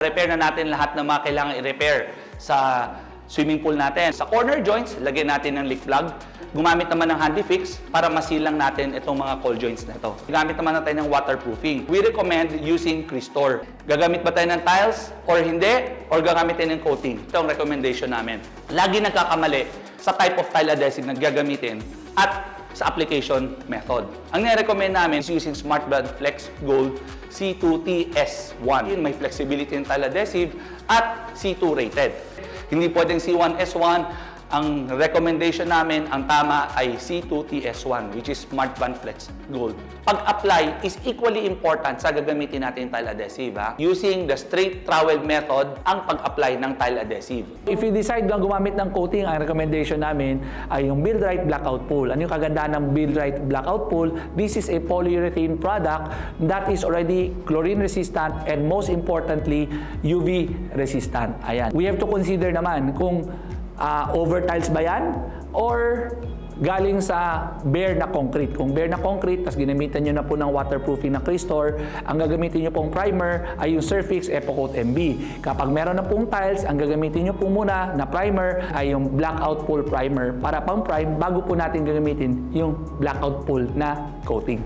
Repair na natin lahat ng mga kailangan i-repair sa swimming pool natin. Sa corner joints, lagyan natin ng leak plug. Gumamit naman ng handy fix para masilang natin itong mga cold joints na ito. Gamit naman natin ng waterproofing. We recommend using Cristor. Gagamit ba tayo ng tiles or hindi? Or gagamitin ng coating? Ito ang recommendation namin. Lagi nagkakamali sa type of tile adhesive na gagamitin at sa application method. Ang nire-recommend namin is using Smart Bond Flex Gold C2TS1. May flexibility in tile adhesive at C2 rated. Hindi pwedeng C1S1. Ang recommendation namin, ang tama ay C2TS1, which is Smart Bond Flex Gold. Pag-apply is equally important sa gagamitin natin tile adhesive. Using the straight trowel method ang pag-apply ng tile adhesive. If you decide na gumamit ng coating, ang recommendation namin ay yung BuildRite Blackout Pool. Ano yung kagandahan ng BuildRite Blackout Pool? This is a polyurethane product that is already chlorine resistant and most importantly, UV resistant. Ayan. We have to consider naman kung over tiles ba yan or galing sa bare na concrete. Kung bare na concrete, tas ginamitan nyo na po ng waterproofing na Cristor, ang gagamitin nyo pong primer ay yung Surfix EpoCoat MB. Kapag meron na pong tiles, ang gagamitin nyo po muna na primer ay yung Blackout Pool Primer para pang prime bago po natin gagamitin yung Blackout Pool na coating.